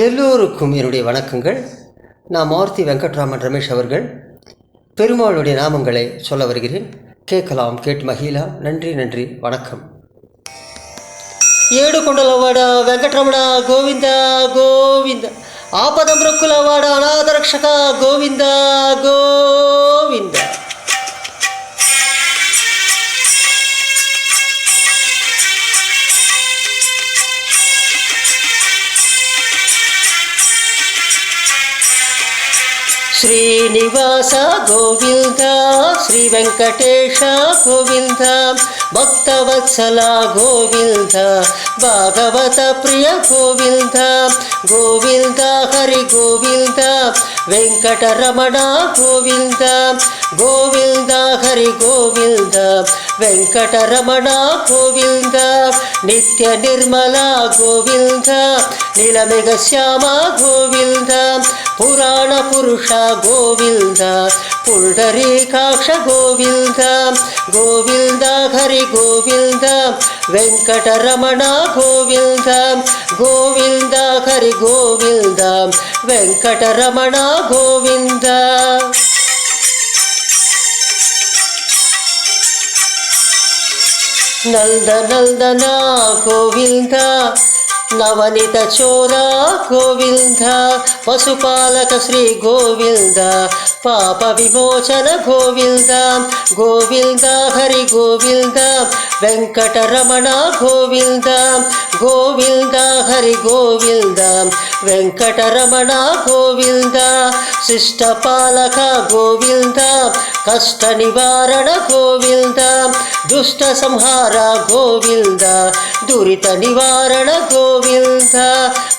எல்லோருக்கும் என்னுடைய வணக்கங்கள். நான் மாருதி வெங்கட்ராமன் ரமேஷ் அவர்கள் பெருமாளுடைய நாமங்களை சொல்ல வருகிறேன். கேட்கலாம், கேட்டு மகிழலாம். நன்றி நன்றி, வணக்கம். ఏడుకొండలవాడ వెంకటరమణ గోవింద గోవింద, ఆపదమృక్కులవాడ అనాథరక్షక గోవింద గోవింద. శ్రీనివాస గోవింద, శ్రీ వెంకటేశ గోవింద, భక్తవత్సల గోవింద, భాగవత ప్రియ గోవింద గోవింద, హరి గోవింద, వెంకటరమణ గోవింద గోవింద, హరి గోవింద, వెంకటరమణ గోవింద, నిత్య నిర్మల గోవింద, నీలమేఘ శ్యామ గోవింద, పురాణ పురుష గోవింద, పుండరీకాక్ష గోవింద గోవింద, హరి గోవింద, వెంకటరమణ గోవింద గోవింద, హరి గోవింద, వెంకటరమణ గోవింద. నందనందన గోవింద, నవనిత చోర గోవింద, పశుపాలక శ్రీ గోవింద, పాప విమోచన గోవింద గోవింద, హరి గోవింద, వెంకటరమణ గోవింద గోవింద, హరి గోవింద, వెంకటరమణ గోవింద, శిష్టపాలక గోవింద, కష్ట నివారణ గోవింద, దుష్ట సంహార గోవింద, దురిత నివారణ గోవింద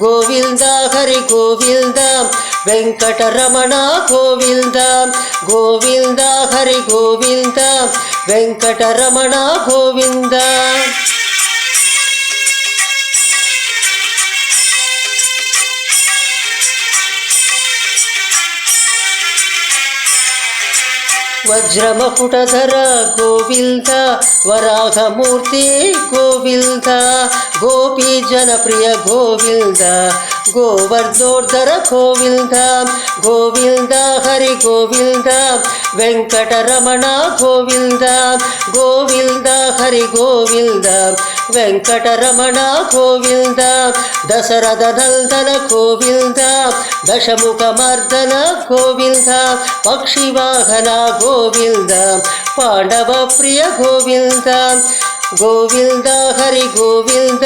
గోవింద, హరి గోవింద, వెంకటరమణ గోవింద గోవింద, హరి గోవింద, వెంకటరమణ గోవింద. వజ్రమకుటధర గోవింద, వరాహమూర్తి గోవింద, గోపీ జనప్రియ గోవింద, గోవర్ధోర్ధర గోవింద గోవింద, హరి గోవింద, వెంకటరమణ గోవింద గోవింద, హరి గోవింద, వెంకటరమణ గోవింద, దశరథ నందన గోవింద, దశముఖమర్దన గోవింద, పక్షివాహన గోవింద, పాండవ ప్రియ గోవింద గోవింద, హరి గోవింద,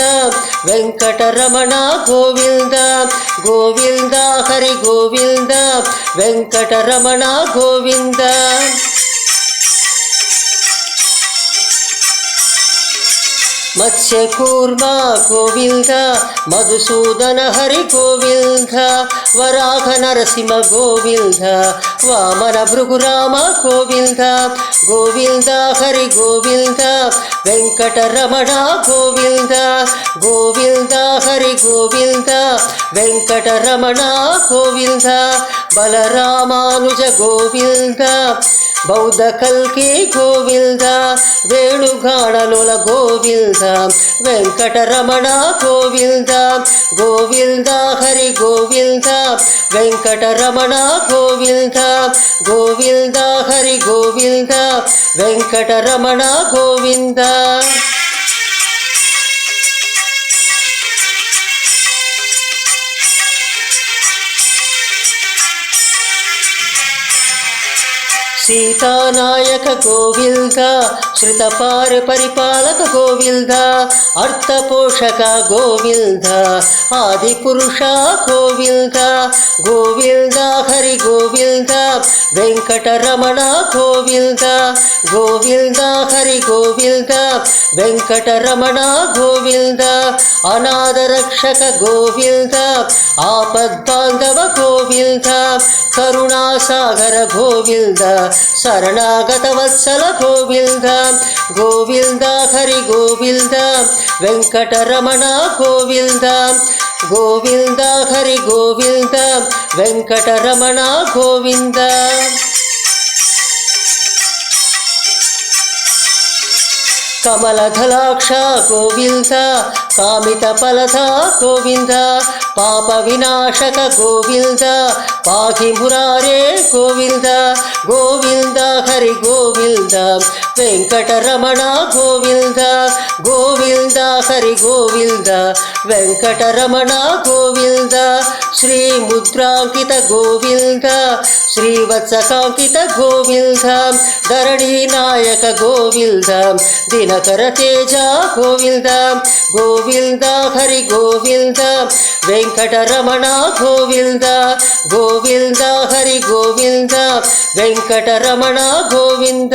వెంకటరమణ గోవింద గోవింద, హరి గోవింద, వెంకటరమణ గోవింద. మత్స్యకూర్మ గోవింద, మధుసూదన హరి గోవింద, వరాహ నరసింహ గోవింద, వామన భృగురామ గోవింద గోవింద, హరి గోవింద, వెంకటరమణ గోవింద గోవింద, హరి గోవింద, వెంకటరమణ గోవింద, బలరామానుజ గోవింద, బౌద్ధ కల్కి గోవింద, వేణుగాణలోల గోవింద, వెంకటరమణ గోవింద గోవింద, హరి గోవింద, వెంకటరమణ గోవింద గోవింద, హరి గోవింద, వెంకటరమణ గోవింద. సీతానాయక గోవింద, శ్రుతపార పరిపాలక గోవింద, అర్థపోషక గోవింద, ఆదిపురుష గోవింద గోవింద, హరి గోవింద, వెంకటరమణ గోవింద గోవింద, హరి గోవింద, వెంకటరమణ గోవింద, అనాథరక్షక గోవింద, ఆపద్బాంధవ గోవింద, కరుణాసాగర గోవింద, శరణాగత వత్సల గోవింద గోవింద, హరి గోవింద, వెంకటరమణ గోవింద గోవింద, హరి గోవింద, వెంకటరమణ గోవింద. కమలధలాక్ష గోవింద, ಕಾಮಿತ ಫಲದ ಗೋವಿಂದ ಪಾಪ ವಿನಾಶಕ ಗೋವಿಂದ ಪಾಹಿ ಮುರಾರೇ ಗೋವಿಂದ ಗೋವಿಂದ ಹರಿ ಗೋವಿಂದ ವೆಂಕಟರಮಣ ಗೋವಿಂದ ಗೋವಿಂದ ಹರಿ ಗೋವಿಂದ ವೆಂಕಟರಮಣ ಗೋವಿಂದ ಶ್ರೀ ಮುದ್ರಾಂಕಿತ ಗೋವಿಂದ ಶ್ರೀವತ್ಸಕಾಂಕಿತ ಗೋವಿಂದ ಧರಣಿ ನಾಯಕ ಗೋವಿಂದ ದಿನಕರ ತೇಜ ಗೋವಿಂದ ಗೋವಿಂದ ಹರಿ ಗೋವಿಂದ ವೆಂಕಟರಮಣ ಗೋವಿಂದ ಗೋವಿಂದ ಹರಿ ಗೋವಿಂದ ವೆಂಕಟರಮಣ ಗೋವಿಂದ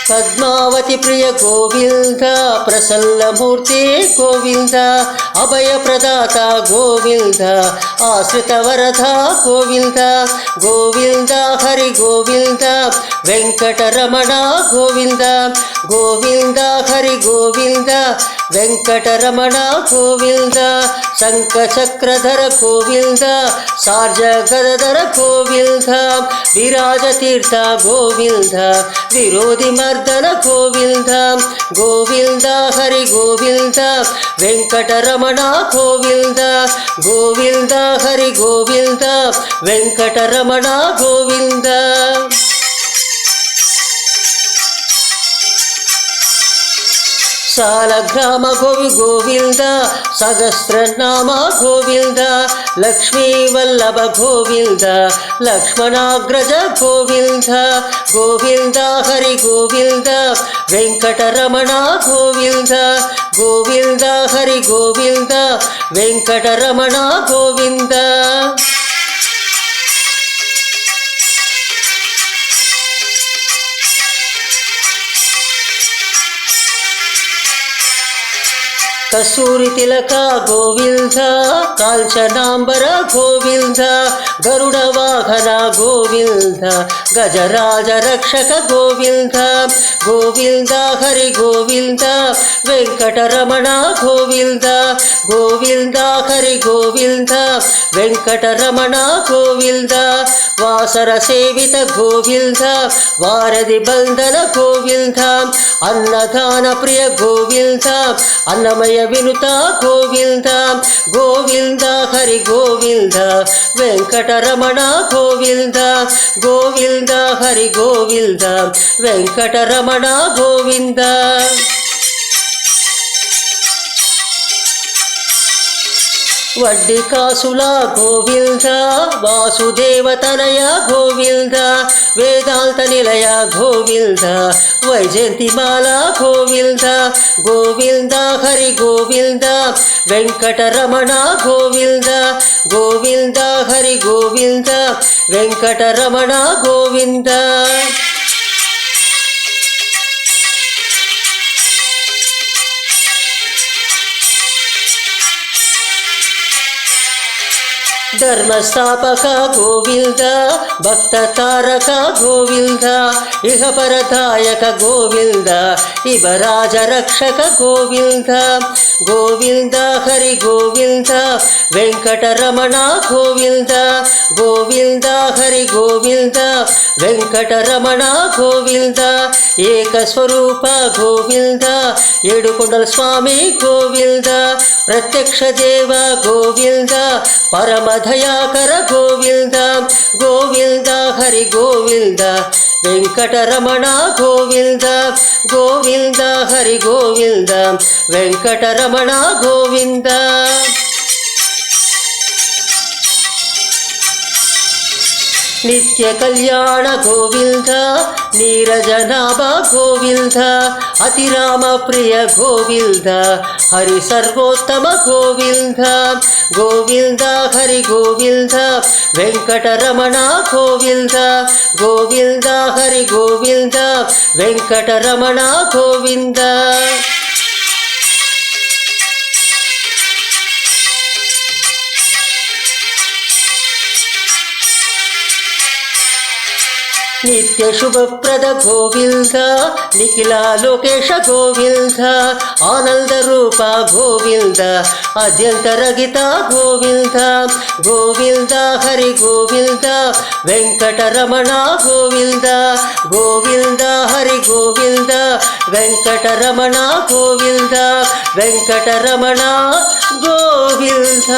ಪದ್ಮಾವತಿ ಪ್ರಿಯ ಗೋವಿಂದ ಪ್ರಸನ್ನ ಮೂರ್ತಿ ಗೋವಿಂದ ಅಭಯ ಪ್ರದಾತ ಗೋವಿಂದ ಆಶ್ರಿತ ವರದ ಗೋವಿಂದ ಗೋವಿಂದ ಹರಿ ಗೋವಿಂದ ವೆಂಕಟರಮಣ ಗೋವಿಂದ ಗೋವಿಂದ ಹರಿ ಗೋವಿಂದ ವೆಂಕಟರಮಣ ಗೋವಿಂದ ಶಂಖ ಚಕ್ರಧರ ಗೋವಿಂದ ಸಾರ್ಜ ಗದಧರ ಗೋವಿಂದ ವಿರಾಜ ತೀರ್ಥ ಗೋವಿಂದ ವಿರೋಧಿ ಮರ್ದನ ಗೋವಿಂದ ಗೋವಿಂದ ಹರಿ ಗೋವಿಂದ ವೆಂಕಟರಮಣ ಗೋವಿಂದ ಗೋವಿಂದ ಹರಿ ಗೋವಿಂದ ವೆಂಕಟರಮಣ ಗೋವಿಂದ ಸಾಲಗ್ರಾಮ ಗೋವಿಂದ ಸಹಸ್ರನಾಮ ಗೋವಿಂದ ಲಕ್ಷ್ಮೀ ವಲ್ಲಭ ಗೋವಿಂದ ಲಕ್ಷ್ಮಣಾಗ್ರಜ ಗೋವಿಂದ ಗೋವಿಂದ ಹರಿ ಗೋವಿಂದ ವೆಂಕಟರಮಣ ಗೋವಿಂದ ಗೋವಿಂದ ಹರಿ ಗೋವಿಂದ ವೆಂಕಟರಮಣ ಗೋವಿಂದ ಕಸ್ತೂರಿ ತಿಲಕ ಗೋವಿಂದ ಕಾಂಚನಾಂಬರ ಗೋವಿಂದ ಗರುಡ ವಾಹನ ಗೋವಿಂದ ಗಜರಾಜ ರಕ್ಷಕ ಗೋವಿಂದ ಗೋವಿಂದ ಹರಿ ಗೋವಿಂದ ವೆಂಕಟರಮಣ ಗೋವಿಂದ ಗೋವಿಂದ ಹರಿ ಗೋವಿಂದ ವೆಂಕಟರಮಣ ಗೋವಿಂದ ವಾಸರ ಸೇವಿತ ಗೋವಿಂದ ವಾರದಿ ಬಂಧನ ಗೋವಿಂದ ಅನ್ನದಾನ ಪ್ರಿಯ ಗೋವಿಂದ ಅನ್ನಮಯ ವಿನುತ ಗೋವಿಂದ ಗೋವಿಂದ ಹರಿ ಗೋವಿಂದ ವೆಂಕಟರಮಣ ಗೋವಿಂದ ಗೋವಿಂದ ಹರಿ ಗೋವಿಂದ ವೆಂಕಟರಮಣ ಗೋವಿಂದ ವಡ್ಡಿ ಕಾಸುಲ ಗೋವಿಂದ ವಾಸುದೇವ ತನಯ ಗೋವಿಂದ ವೇದಾಂತ ನಿಲಯ ಗೋವಿಂದ ವೈಜಯಂತಿ ಮಾಲಾ ಗೋವಿಂದ ಗೋವಿಂದ ಹರಿ ಗೋವಿಂದ ವೆಂಕಟರಮಣ ಗೋವಿಂದ ಗೋವಿಂದ ಹರಿ ಗೋವಿಂದ ವೆಂಕಟರಮಣ ಗೋವಿಂದ ಧರ್ಮಸ್ಥಾಪಕ ಗೋವಿಂದ ಭಕ್ತ ತಾರಕ ಗೋವಿಂದ ಇಹ ಪರದಾಯಕ ಗೋವಿಂದ ಇವರಾಜ ರಕ್ಷಕ ಗೋವಿಂದ ಗೋವಿಂದ ಹರಿ ಗೋವಿಂದ ವೆಂಕಟರಮಣ ಗೋವಿಂದ ಗೋವಿಂದ ಹರಿ ಗೋವಿಂದ ವೆಂಕಟರಮಣ ಗೋವಿಂದ ಏಕ ಸ್ವರೂಪ ಗೋವಿಂದ ಏಡುಕೊಂಡಲ ಸ್ವಾಮಿ ಗೋವಿಂದ ಪ್ರತ್ಯಕ್ಷ ದೇವ ಗೋವಿಂದ ಪರಮ ದಯಾಕರ ಗೋವಿಂದ ಗೋವಿಂದ ಹರಿ ಗೋವಿಂದ ವೆಂಕಟರಮಣ ಗೋವಿಂದ ಗೋವಿಂದ ಹರಿ ಗೋವಿಂದ ವೆಂಕಟರಮಣ ಗೋವಿಂದ ನಿತ್ಯ ಕಲ್ಯಾಣ ಗೋವಿಂದ ನೀರಜನಾಭ ಗೋವಿಂದ ಅತಿರಾಮ ಪ್ರಿಯ ಗೋವಿಂದ ಹರಿ ಸರ್ವೋತ್ತಮ ಗೋವಿಂದ ಗೋವಿಂದ ಹರಿ ಗೋವಿಂದ ವೆಂಕಟರಮಣ ಗೋವಿಂದ ಗೋವಿಂದ ಹರಿ ಗೋವಿಂದ ವೆಂಕಟರಮಣ ಗೋವಿಂದ ನಿತ್ಯ ಶುಭಪ್ರದ ಗೋವಿಂದ ನಿಖಿಲ ಲೋಕೇಶ ಗೋವಿಂದ ಆನಂದ ರೂಪ ಗೋವಿಂದ ಅದ್ಯಂತರಗಿತ ಗೋವಿಂದ ಗೋವಿಂದ ಹರಿ ಗೋವಿಂದ ವೆಂಕಟರಮಣ ಗೋವಿಂದ ಗೋವಿಂದ ಹರಿ ಗೋವಿಂದ ವೆಂಕಟರಮಣ ಗೋವಿಂದ ವೆಂಕಟರಮಣ ಗೋವಿಂದ.